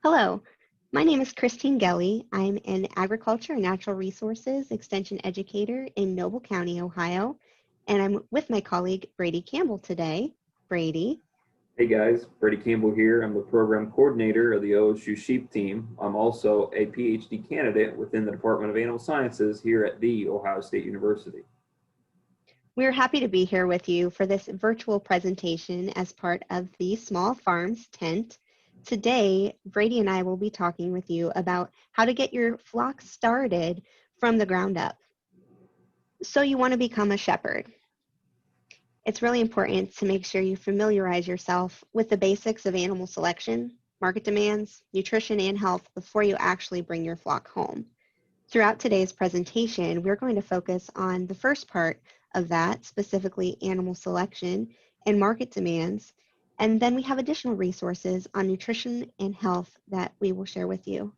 Hello, my name is Christine Gelley. I'm an Agriculture and Natural Resources Extension Educator in Noble County, Ohio, and I'm with my colleague Brady Campbell today. Brady. Hey guys, Brady Campbell here. I'm the program coordinator of the OSU Sheep Team. I'm also a PhD candidate within the Department of Animal Sciences here at The Ohio State University. We're happy to be here with you for this virtual presentation as part of the Small Farms Tent. Today, Brady and I will be talking with you about how to get your flock started from the ground up. So you want to become a shepherd. It's really important to make sure you familiarize yourself with the basics of animal selection, market demands, nutrition, and health before you actually bring your flock home. Throughout today's presentation, we're going to focus on the first part of that, specifically animal selection and market demands, and then we have additional resources on nutrition and health that we will share with you.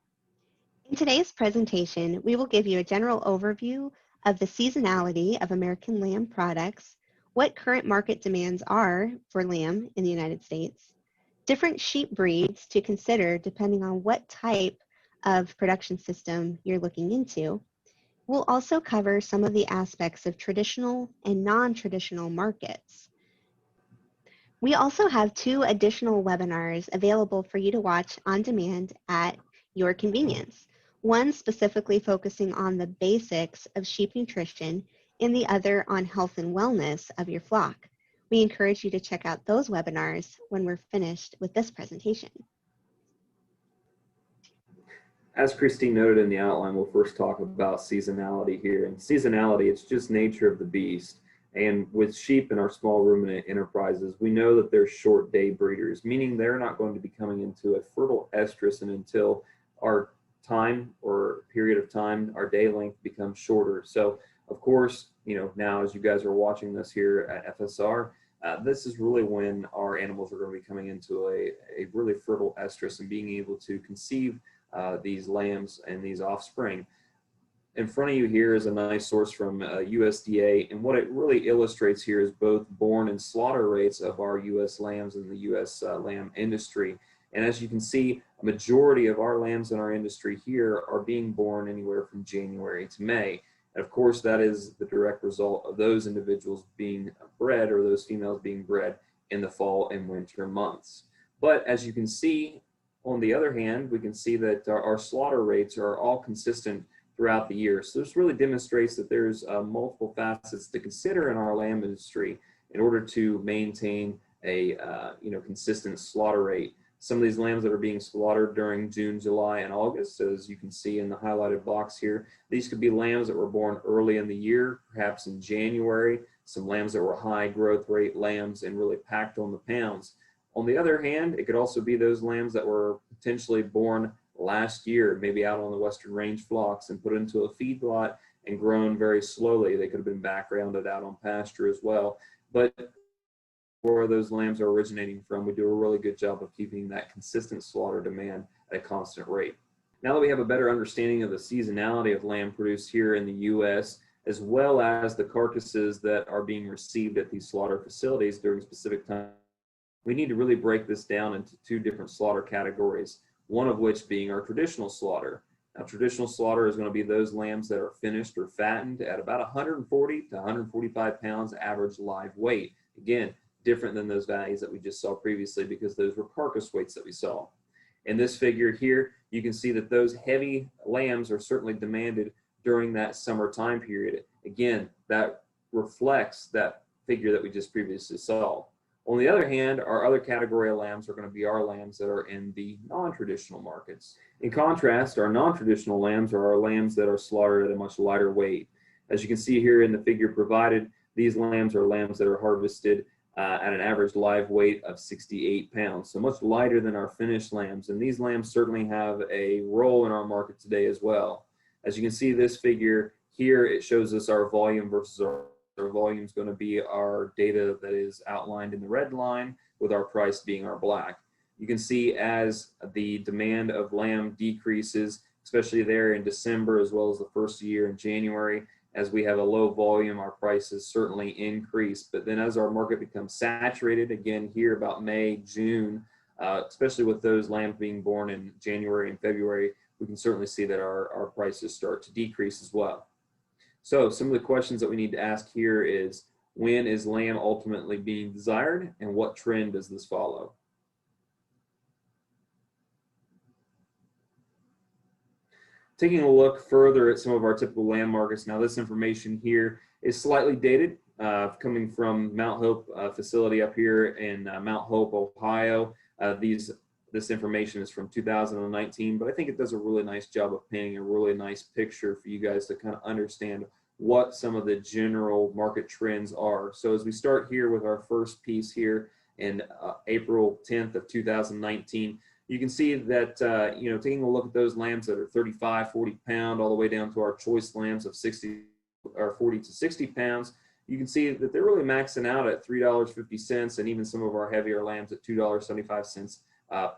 In today's presentation, we will give you a general overview of the seasonality of American lamb products, what current market demands are for lamb in the United States, different sheep breeds to consider depending on what type of production system you're looking into. We'll also cover some of the aspects of traditional and non-traditional markets. We also have 2 additional webinars available for you to watch on demand at your convenience. One specifically focusing on the basics of sheep nutrition and the other on health and wellness of your flock. We encourage you to check out those webinars when we're finished with this presentation. As Christine noted in the outline, we'll first talk about seasonality here. And seasonality, it's just nature of the beast. And with sheep in our small ruminant enterprises, we know that they're short day breeders, meaning they're not going to be coming into a fertile estrus until our time or period of time, our day length becomes shorter. So of course, now as you guys are watching this here at FSR, this is really when our animals are going to be coming into a really fertile estrus and being able to conceive these lambs and these offspring. In front of you here is a nice source from USDA, and what it really illustrates here is both born and slaughter rates of our U.S. lambs and the U.S. Lamb industry. And as you can see, a majority of our lambs in our industry here are being born anywhere from January to May. And of course, that is the direct result of those individuals being bred, or those females being bred, in the fall and winter months. But as you can see, on the other hand, we can see that our slaughter rates are all consistent throughout the year. So this really demonstrates that there's multiple facets to consider in our lamb industry in order to maintain a consistent slaughter rate. Some of these lambs that are being slaughtered during June, July, and August, as you can see in the highlighted box here, these could be lambs that were born early in the year, perhaps in January, some lambs that were high growth rate lambs and really packed on the pounds. On the other hand, it could also be those lambs that were potentially born last year, maybe out on the Western Range flocks and put into a feedlot and grown very slowly. They could have been backgrounded out on pasture as well. But where those lambs are originating from, we do a really good job of keeping that consistent slaughter demand at a constant rate. Now that we have a better understanding of the seasonality of lamb produced here in the U.S., as well as the carcasses that are being received at these slaughter facilities during specific times, we need to really break this down into 2 different slaughter categories, one of which being our traditional slaughter. Now, traditional slaughter is going to be those lambs that are finished or fattened at about 140 to 145 pounds average live weight. Again, different than those values that we just saw previously because those were carcass weights that we saw. In this figure here, you can see that those heavy lambs are certainly demanded during that summer time period. Again, that reflects that figure that we just previously saw. On the other hand, our other category of lambs are going to be our lambs that are in the non-traditional markets. In contrast, our non-traditional lambs are our lambs that are slaughtered at a much lighter weight. As you can see here in the figure provided, these lambs are lambs that are harvested at an average live weight of 68 pounds, so much lighter than our finished lambs. And these lambs certainly have a role in our market today as well. As you can see this figure here, it shows us our volume versus our volume is going to be our data that is outlined in the red line, with our price being our black. You can see as the demand of lamb decreases, especially there in December as well as the first year in January, as we have a low volume, our prices certainly increase. But then as our market becomes saturated, again here about May, June, especially with those lambs being born in January and February, we can certainly see that our prices start to decrease as well. So some of the questions that we need to ask here is, when is lamb ultimately being desired, and what trend does this follow? Taking a look further at some of our typical lamb markets, now this information here is slightly dated, coming from Mount Hope facility up here in Mount Hope, Ohio. This information is from 2019, but I think it does a really nice job of painting a really nice picture for you guys to kind of understand what some of the general market trends are. So as we start here with our first piece here in April 10th of 2019, you can see that, taking a look at those lambs that are 35, 40 pound, all the way down to our choice lambs of 60 or 40 to 60 pounds, you can see that they're really maxing out at $3.50, and even some of our heavier lambs at $2.75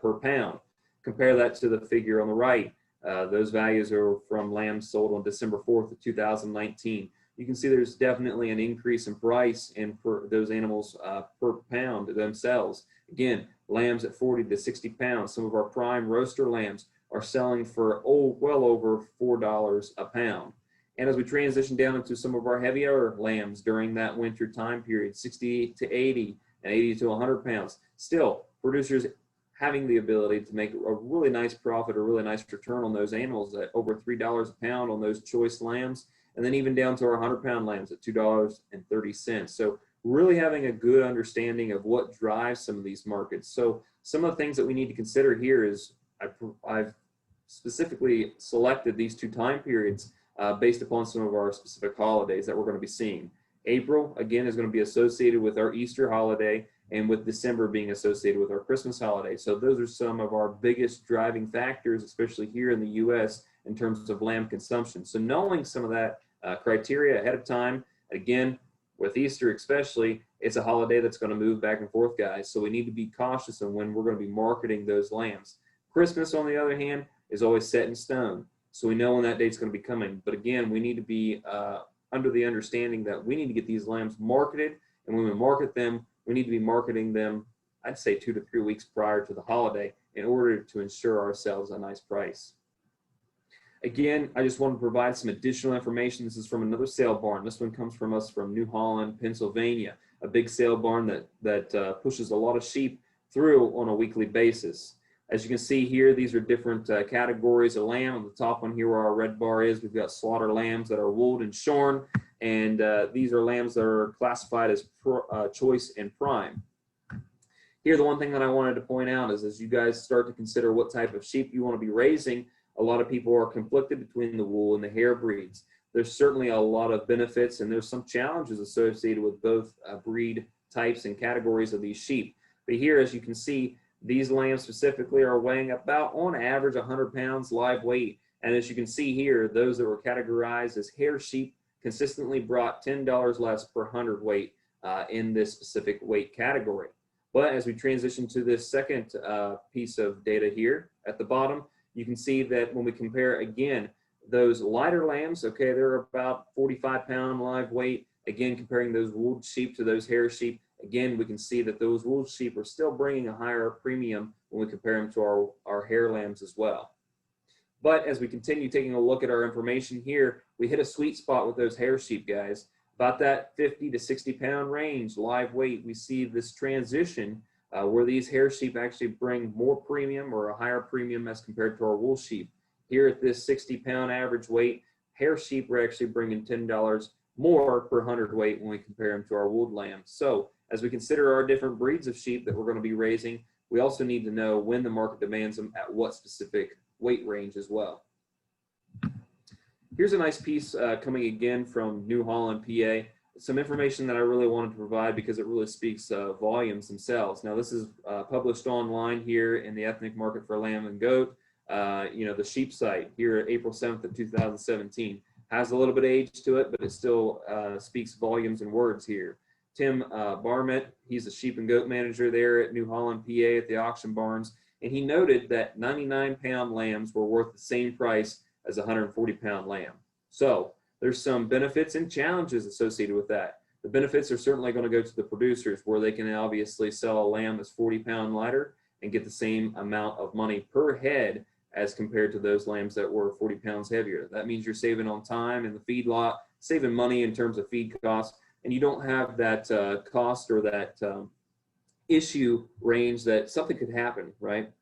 per pound. Compare that to the figure on the right. Those values are from lambs sold on December 4th of 2019. You can see there's definitely an increase in price and for those animals per pound themselves. Again, lambs at 40 to 60 pounds. Some of our prime roaster lambs are selling for well over $4 a pound. And as we transition down into some of our heavier lambs during that winter time period, 60 to 80 and 80 to 100 pounds, still producers having the ability to make a really nice profit, a really nice return on those animals at over $3 a pound on those choice lambs, and then even down to our 100-pound lambs at $2.30. So really having a good understanding of what drives some of these markets. So some of the things that we need to consider here is I've specifically selected these two time periods based upon some of our specific holidays that we're going to be seeing. April, again, is going to be associated with our Easter holiday, and with December being associated with our Christmas holiday. So those are some of our biggest driving factors, especially here in the U.S. in terms of lamb consumption. So knowing some of that criteria ahead of time, again, with Easter especially, it's a holiday that's going to move back and forth, guys. So we need to be cautious on when we're going to be marketing those lambs. Christmas, on the other hand, is always set in stone. So we know when that date's going to be coming. But again, we need to be under the understanding that we need to get these lambs marketed. And when we market them, we need to be marketing them, I'd say 2 to 3 weeks prior to the holiday in order to ensure ourselves a nice price. Again, I just want to provide some additional information. This is from another sale barn. This one comes from us from New Holland, Pennsylvania, a big sale barn that pushes a lot of sheep through on a weekly basis. As you can see here, these are different categories of lamb. On the top one here where our red bar is, we've got slaughter lambs that are wooled and shorn, and these are lambs that are classified as choice and prime. Here, the one thing that I wanted to point out is as you guys start to consider what type of sheep you want to be raising, a lot of people are conflicted between the wool and the hair breeds. There's certainly a lot of benefits, and there's some challenges associated with both breed types and categories of these sheep. But here, as you can see, these lambs specifically are weighing about, on average, 100 pounds live weight. And as you can see here, those that were categorized as hair sheep consistently brought $10 less per hundredweight in this specific weight category. But as we transition to this second piece of data here at the bottom, you can see that when we compare, again, those lighter lambs, okay, they're about 45-pound live weight. Again, comparing those wooled sheep to those hair sheep, again, we can see that those wool sheep are still bringing a higher premium when we compare them to our hair lambs as well. But as we continue taking a look at our information here, we hit a sweet spot with those hair sheep, guys. About that 50 to 60-pound range live weight, we see this transition where these hair sheep actually bring more premium or a higher premium as compared to our wool sheep. Here at this 60-pound average weight, hair sheep are actually bringing $10 more per hundredweight when we compare them to our wooled lambs. So as we consider our different breeds of sheep that we're going to be raising, we also need to know when the market demands them at what specific weight range as well. Here's a nice piece coming again from New Holland, PA. Some information that I really wanted to provide because it really speaks volumes themselves. Now, this is published online here in the ethnic market for lamb and goat. The sheep site here, April 7th of 2017. Has a little bit of age to it, but it still speaks volumes and words here. Tim Barmett, he's a sheep and goat manager there at New Holland, PA at the auction barns, and he noted that 99-pound lambs were worth the same price as a 140-pound lamb. So there's some benefits and challenges associated with that. The benefits are certainly going to go to the producers, where they can obviously sell a lamb that's 40-pound lighter and get the same amount of money per head as compared to those lambs that were 40 pounds heavier. That means you're saving on time in the feedlot, saving money in terms of feed costs, and you don't have that cost or that issue range that something could happen, right?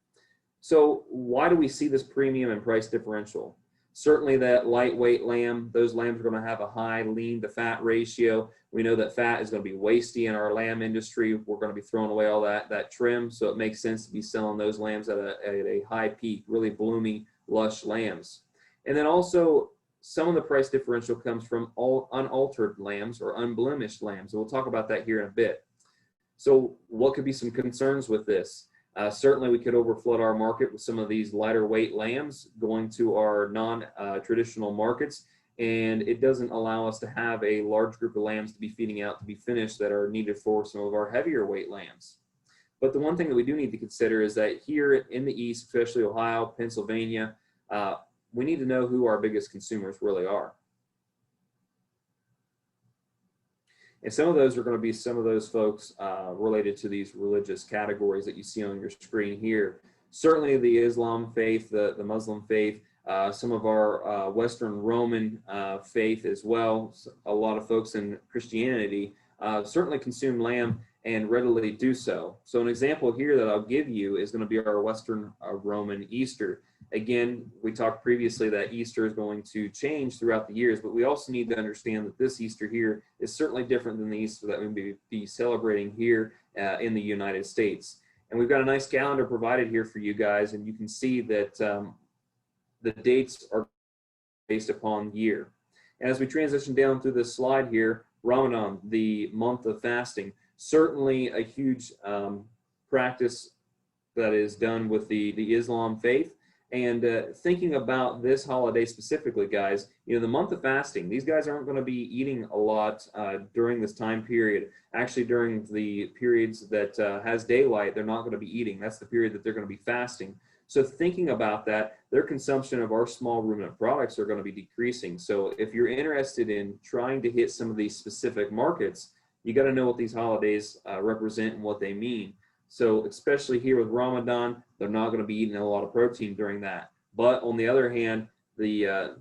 So why do we see this premium and price differential? Certainly that lightweight lamb, those lambs are going to have a high lean to fat ratio. We know that fat is going to be wasty in our lamb industry. We're going to be throwing away all that trim, so it makes sense to be selling those lambs at a high peak, really bloomy, lush lambs. And then also some of the price differential comes from all unaltered lambs or unblemished lambs. And we'll talk about that here in a bit. So what could be some concerns with this? Certainly we could overflood our market with some of these lighter weight lambs going to our non-traditional markets, and it doesn't allow us to have a large group of lambs to be feeding out to be finished that are needed for some of our heavier weight lambs. But the one thing that we do need to consider is that here in the East, especially Ohio, Pennsylvania, we need to know who our biggest consumers really are. And some of those are going to be some of those folks related to these religious categories that you see on your screen here. Certainly the Islam faith, the Muslim faith, some of our Western Roman faith as well. A lot of folks in Christianity certainly consume lamb and readily do so. So an example here that I'll give you is going to be our Western Roman Easter. Again, we talked previously that Easter is going to change throughout the years, but we also need to understand that this Easter here is certainly different than the Easter that we may be celebrating here in the United States. And we've got a nice calendar provided here for you guys, and you can see that the dates are based upon year. And as we transition down through this slide here, Ramadan, the month of fasting, certainly a huge practice that is done with the Islam faith. And thinking about this holiday specifically, guys, you know, the month of fasting, these guys aren't going to be eating a lot during this time period. Actually, during the periods that has daylight, they're not going to be eating. That's the period that they're going to be fasting. So thinking about that, their consumption of our small ruminant products are going to be decreasing. So if you're interested in trying to hit some of these specific markets, you got to know what these holidays represent and what they mean. So especially here with Ramadan, they're not going to be eating a lot of protein during that. But on the other hand, the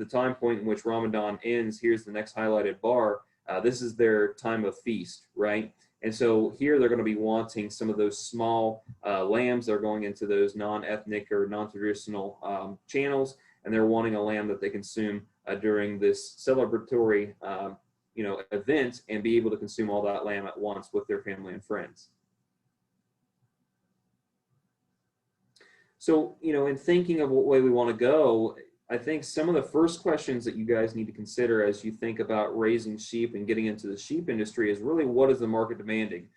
time point in which Ramadan ends, here's the next highlighted bar. This is their time of feast, right? And so here they're going to be wanting some of those small lambs that are going into those non-ethnic or non-traditional channels, and they're wanting a lamb that they consume during this celebratory event and be able to consume all that lamb at once with their family and friends. So, you know, in thinking of what way we want to go, I think some of the first questions that you guys need to consider as you think about raising sheep and getting into the sheep industry is really, what is the market demanding?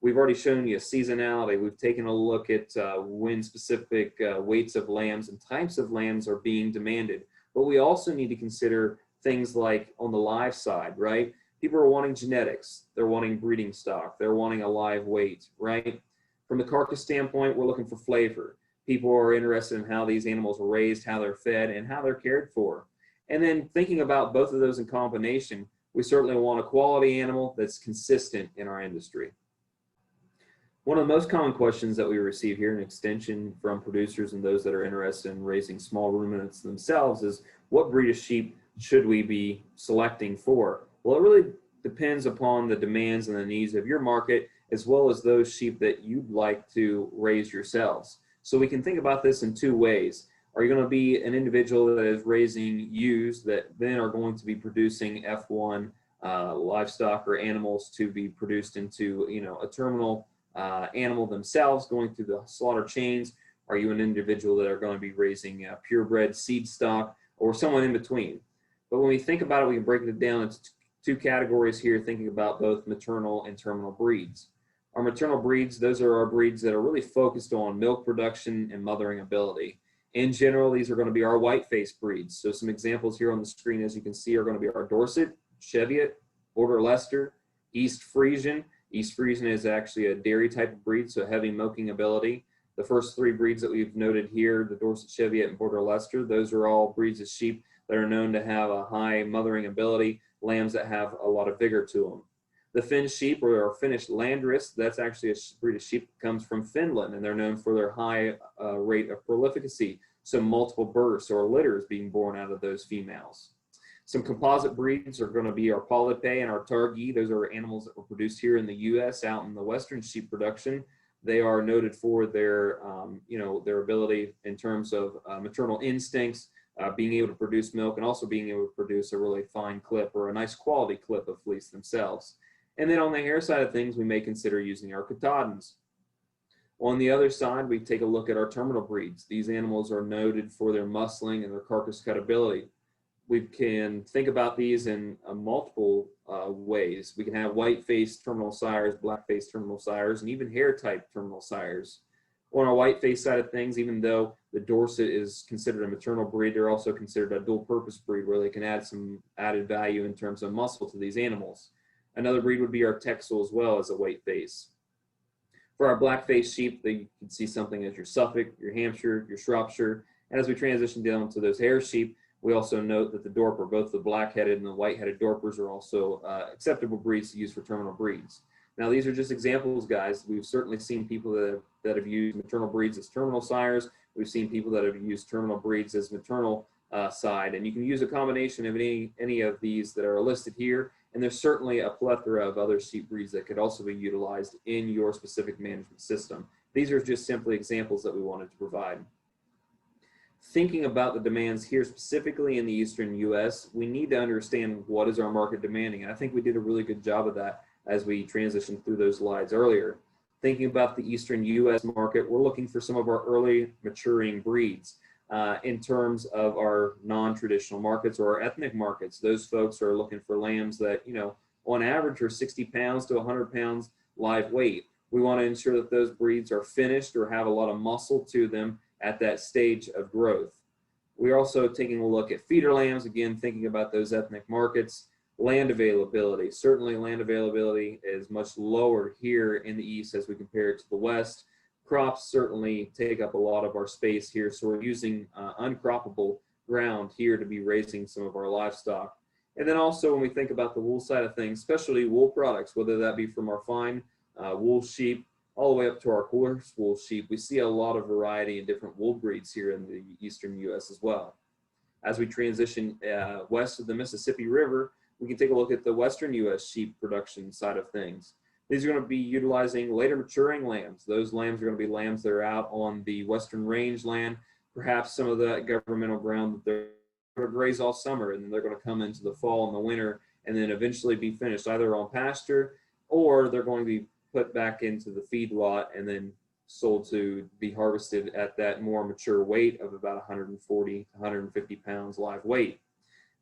We've already shown you seasonality. We've taken a look at when specific weights of lambs and types of lambs are being demanded. But we also need to consider things like on the live side, right? People are wanting genetics. They're wanting breeding stock. They're wanting a live weight, right? From the carcass standpoint, we're looking for flavor. People are interested in how these animals are raised, how they're fed, and how they're cared for. And then thinking about both of those in combination, we certainly want a quality animal that's consistent in our industry. One of the most common questions that we receive here in extension from producers and those that are interested in raising small ruminants themselves is, what breed of sheep should we be selecting for? Well, it really depends upon the demands and the needs of your market, as well as those sheep that you'd like to raise yourselves. So we can think about this in two ways. Are you going to be an individual that is raising ewes that then are going to be producing F1 livestock or animals to be produced into, you know, a terminal animal themselves going through the slaughter chains? Are you an individual that are going to be raising purebred seed stock, or someone in between? But when we think about it, we can break it down into two categories here, thinking about both maternal and terminal breeds. Our maternal breeds, those are our breeds that are really focused on milk production and mothering ability. In general, these are going to be our white-faced breeds. So some examples here on the screen, as you can see, are going to be our Dorset, Cheviot, Border Leicester, East Friesian. East Friesian is actually a dairy type of breed, so heavy milking ability. The first three breeds that we've noted here, the Dorset, Cheviot, and Border Leicester, those are all breeds of sheep that are known to have a high mothering ability, lambs that have a lot of vigor to them. The Finn sheep or our Finnish landrace, that's actually a breed of sheep that comes from Finland, and they're known for their high rate of prolificacy, so multiple births or litters being born out of those females. Some composite breeds are going to be our Polype and our Targhee. Those are animals that were produced here in the U.S. out in the Western sheep production. They are noted for their, their ability in terms of maternal instincts, being able to produce milk, and also being able to produce a really fine clip or a nice quality clip of fleece themselves. And then on the hair side of things, we may consider using our Katahdins. On the other side, we take a look at our terminal breeds. These animals are noted for their muscling and their carcass cutability. We can think about these in multiple ways. We can have white-faced terminal sires, black-faced terminal sires, and even hair-type terminal sires. On our white-faced side of things, even though the Dorset is considered a maternal breed, they're also considered a dual-purpose breed where they can add some added value in terms of muscle to these animals. Another breed would be our Texel as well as a white face. For our black-faced sheep, you can see something as your Suffolk, your Hampshire, your Shropshire, and as we transition down to those hair sheep, we also note that the Dorper, both the black-headed and the white-headed Dorpers, are also acceptable breeds to use for terminal breeds. Now, these are just examples, guys. We've certainly seen people that have used maternal breeds as terminal sires. We've seen people that have used terminal breeds as maternal side, and you can use a combination of any of these that are listed here, and there's certainly a plethora of other sheep breeds that could also be utilized in your specific management system. These are just simply examples that we wanted to provide. Thinking about the demands here specifically in the Eastern U.S., we need to understand what is our market demanding. And I think we did a really good job of that as we transitioned through those slides earlier. Thinking about the Eastern U.S. market, we're looking for some of our early maturing breeds in terms of our non-traditional markets or our ethnic markets. Those folks are looking for lambs that, on average are 60 pounds to 100 pounds live weight. We want to ensure that those breeds are finished or have a lot of muscle to them at that stage of growth. We're also taking a look at feeder lambs, again, thinking about those ethnic markets. Land availability. Certainly land availability is much lower here in the East as we compare it to the West. Crops certainly take up a lot of our space here, so we're using uncroppable ground here to be raising some of our livestock. And then also when we think about the wool side of things, especially wool products, whether that be from our fine wool sheep, all the way up to our coarse wool sheep, we see a lot of variety in different wool breeds here in the Eastern U.S. as well. As we transition west of the Mississippi River, we can take a look at the Western U.S. sheep production side of things. These are going to be utilizing later maturing lambs. Those lambs are going to be lambs that are out on the Western range land, perhaps some of that governmental ground that they're going to graze all summer, and then they're going to come into the fall and the winter and then eventually be finished either on pasture or they're going to be put back into the feedlot and then sold to be harvested at that more mature weight of about 140 to 150 pounds live weight.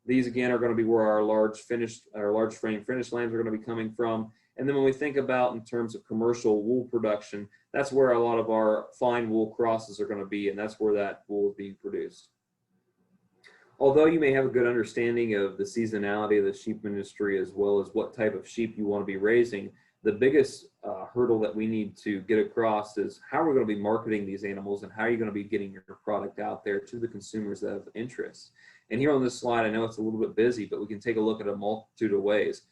These again are going to be where our large frame finished lambs are going to be coming from. And then when we think about in terms of commercial wool production, that's where a lot of our fine wool crosses are going to be, and that's where that wool is being produced. Although you may have a good understanding of the seasonality of the sheep industry as well as what type of sheep you want to be raising, the biggest hurdle that we need to get across is how we're going to be marketing these animals and how are you going to be getting your product out there to the consumers that have interest. And here on this slide, I know it's a little bit busy, but we can take a look at a multitude of ways.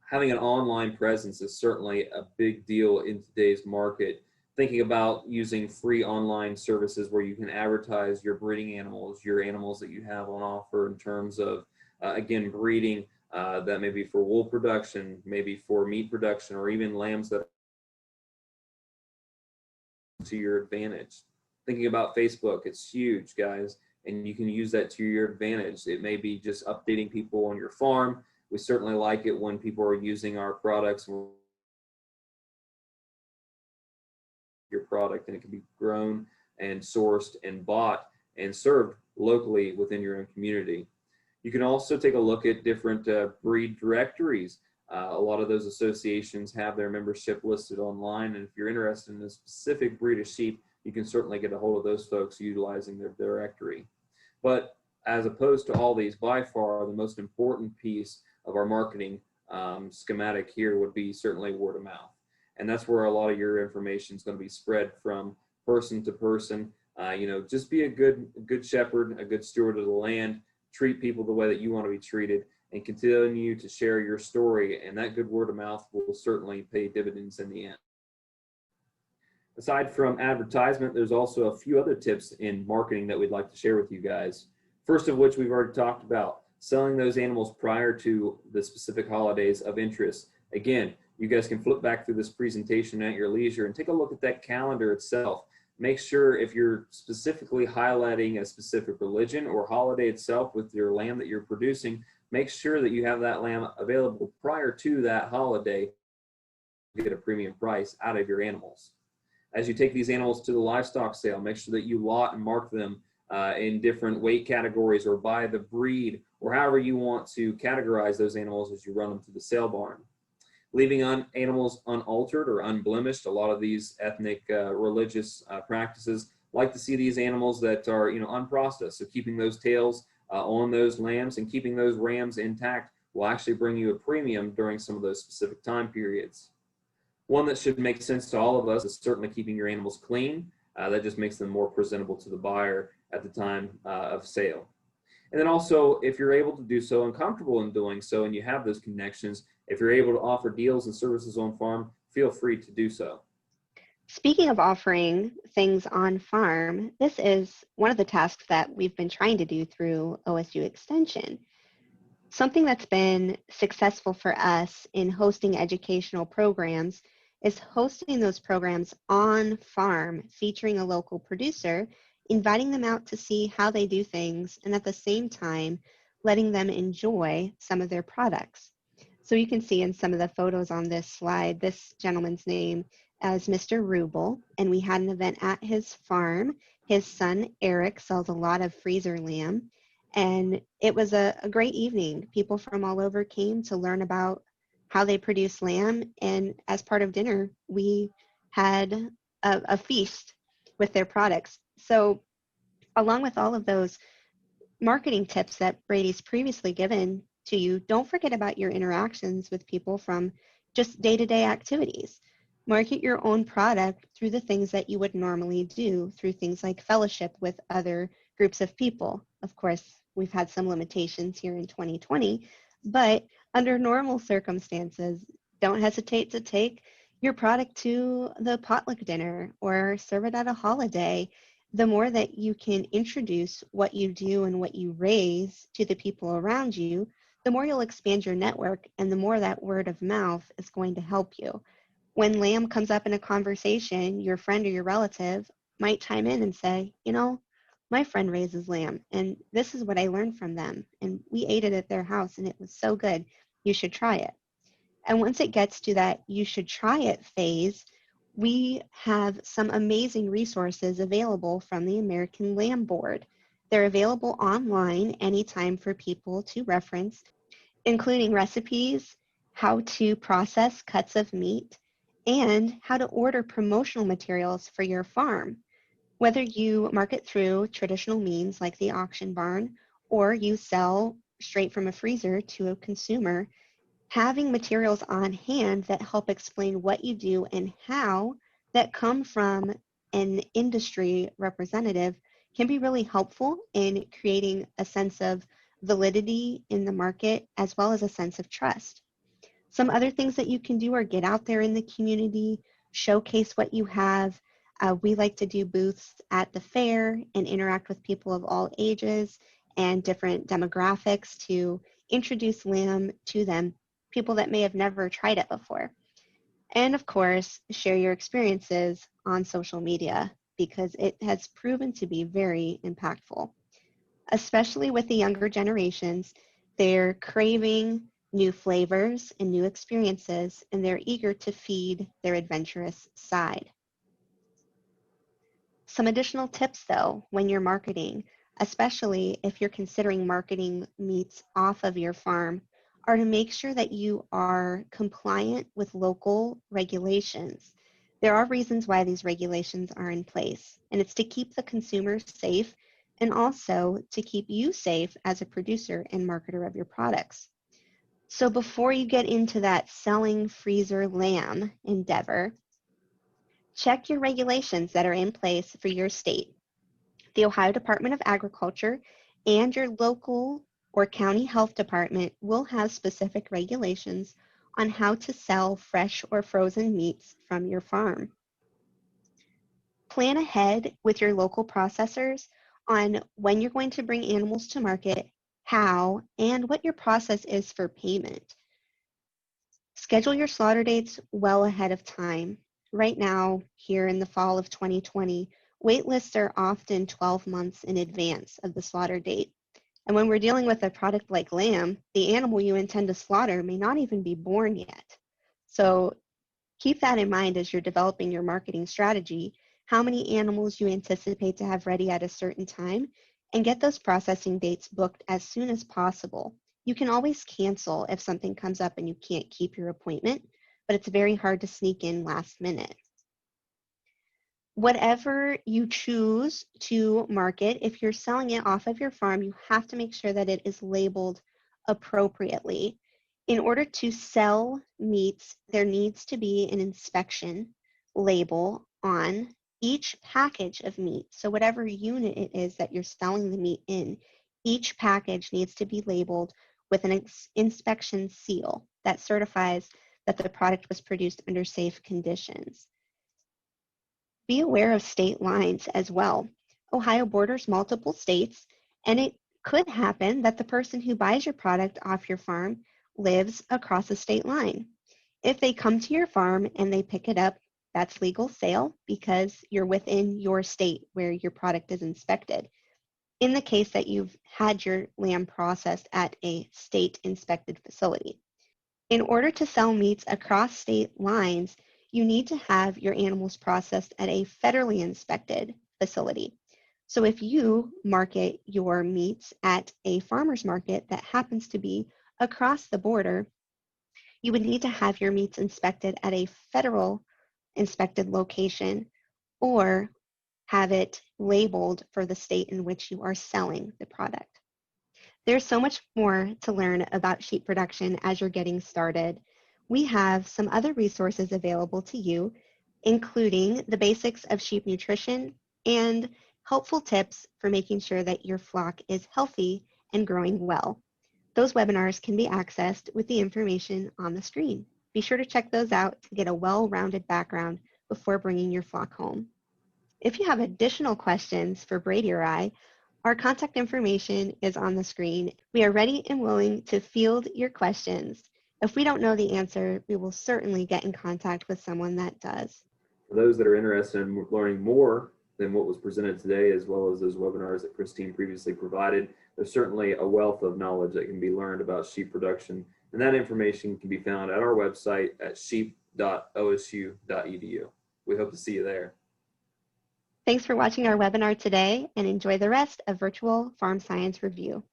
Having an online presence is certainly a big deal in today's market. Thinking about using free online services where you can advertise your breeding animals, your animals that you have on offer in terms of, again, breeding, that may be for wool production, maybe for meat production, or even lambs that are to your advantage. Thinking about Facebook, it's huge, guys, and you can use that to your advantage. It may be just updating people on your farm. We certainly like it when people are using our products, your product, and it can be grown and sourced and bought and served locally within your own community. You can also take a look at different breed directories. A lot of those associations have their membership listed online, and if you're interested in a specific breed of sheep, you can certainly get a hold of those folks utilizing their directory. But as opposed to all these, by far the most important piece of our marketing schematic here would be certainly word of mouth. And that's where a lot of your information is going to be spread from person to person. Just be a good shepherd, a good steward of the land, treat people the way that you want to be treated, and continue to share your story, and that good word of mouth will certainly pay dividends in the end. Aside from advertisement, there's also a few other tips in marketing that we'd like to share with you guys. First of which we've already talked about, selling those animals prior to the specific holidays of interest. Again, you guys can flip back through this presentation at your leisure and take a look at that calendar itself. Make sure if you're specifically highlighting a specific religion or holiday itself with your lamb that you're producing, make sure that you have that lamb available prior to that holiday to get a premium price out of your animals. As you take these animals to the livestock sale, make sure that you lot and mark them in different weight categories or by the breed or however you want to categorize those animals as you run them through the sale barn. Leaving animals unaltered or unblemished. A lot of these ethnic religious practices like to see these animals that are unprocessed. So keeping those tails on those lambs and keeping those rams intact will actually bring you a premium during some of those specific time periods. One that should make sense to all of us is certainly keeping your animals clean. That just makes them more presentable to the buyer at the time of sale. And then also, if you're able to do so and comfortable in doing so and you have those connections, if you're able to offer deals and services on farm, feel free to do so. Speaking of offering things on farm, this is one of the tasks that we've been trying to do through OSU Extension. Something that's been successful for us in hosting educational programs is hosting those programs on farm, featuring a local producer, inviting them out to see how they do things, and at the same time, letting them enjoy some of their products. So you can see in some of the photos on this slide, this gentleman's name is Mr. Rubel, and we had an event at his farm. His son, Eric, sells a lot of freezer lamb, and it was a great evening. People from all over came to learn about how they produce lamb, and as part of dinner, we had a feast with their products. So along with all of those marketing tips that Brady's previously given to you, don't forget about your interactions with people from just day-to-day activities. Market your own product through the things that you would normally do, through things like fellowship with other groups of people. Of course, we've had some limitations here in 2020, but under normal circumstances, don't hesitate to take your product to the potluck dinner or serve it at a holiday. The more that you can introduce what you do and what you raise to the people around you, the more you'll expand your network, and the more that word of mouth is going to help you. When lamb comes up in a conversation, your friend or your relative might chime in and say, my friend raises lamb, and this is what I learned from them, and we ate it at their house, and it was so good. You should try it. And once it gets to that you should try it phase, we have some amazing resources available from the American Lamb Board. They're available online anytime for people to reference, including recipes, how to process cuts of meat, and how to order promotional materials for your farm. Whether you market through traditional means like the auction barn, or you sell straight from a freezer to a consumer, having materials on hand that help explain what you do and how that come from an industry representative can be really helpful in creating a sense of validity in the market as well as a sense of trust. Some other things that you can do are get out there in the community, showcase what you have. We like to do booths at the fair and interact with people of all ages and different demographics to introduce lamb to them, people that may have never tried it before. And of course, share your experiences on social media because it has proven to be very impactful, especially with the younger generations. They're craving new flavors and new experiences, and they're eager to feed their adventurous side. Some additional tips though, when you're marketing, especially if you're considering marketing meats off of your farm, are to make sure that you are compliant with local regulations. There are reasons why these regulations are in place, and it's to keep the consumer safe and also to keep you safe as a producer and marketer of your products. So before you get into that selling freezer lamb endeavor, check your regulations that are in place for your state. The Ohio Department of Agriculture and your local or county health department will have specific regulations on how to sell fresh or frozen meats from your farm. Plan ahead with your local processors on when you're going to bring animals to market, how, and what your process is for payment. Schedule your slaughter dates well ahead of time. Right now, here in the fall of 2020, wait lists are often 12 months in advance of the slaughter date. And when we're dealing with a product like lamb, the animal you intend to slaughter may not even be born yet. So keep that in mind as you're developing your marketing strategy, how many animals you anticipate to have ready at a certain time, and get those processing dates booked as soon as possible. You can always cancel if something comes up and you can't keep your appointment, but it's very hard to sneak in last minute. Whatever you choose to market, if you're selling it off of your farm, you have to make sure that it is labeled appropriately. In order to sell meats, there needs to be an inspection label on each package of meat. So whatever unit it is that you're selling the meat in, each package needs to be labeled with an inspection seal that certifies that the product was produced under safe conditions. Be aware of state lines as well. Ohio borders multiple states, and it could happen that the person who buys your product off your farm lives across a state line. If they come to your farm and they pick it up, that's legal sale because you're within your state where your product is inspected. In the case that you've had your lamb processed at a state inspected facility. In order to sell meats across state lines, you need to have your animals processed at a federally inspected facility. So if you market your meats at a farmer's market that happens to be across the border, you would need to have your meats inspected at a federal inspected location or have it labeled for the state in which you are selling the product. There's so much more to learn about sheep production as you're getting started. We have some other resources available to you, including the basics of sheep nutrition and helpful tips for making sure that your flock is healthy and growing well. Those webinars can be accessed with the information on the screen. Be sure to check those out to get a well-rounded background before bringing your flock home. If you have additional questions for Brady or I, our contact information is on the screen. We are ready and willing to field your questions. If we don't know the answer, we will certainly get in contact with someone that does. For those that are interested in learning more than what was presented today, as well as those webinars that Christine previously provided, there's certainly a wealth of knowledge that can be learned about sheep production, and that information can be found at our website at sheep.osu.edu. We hope to see you there. Thanks for watching our webinar today, and enjoy the rest of Virtual Farm Science Review.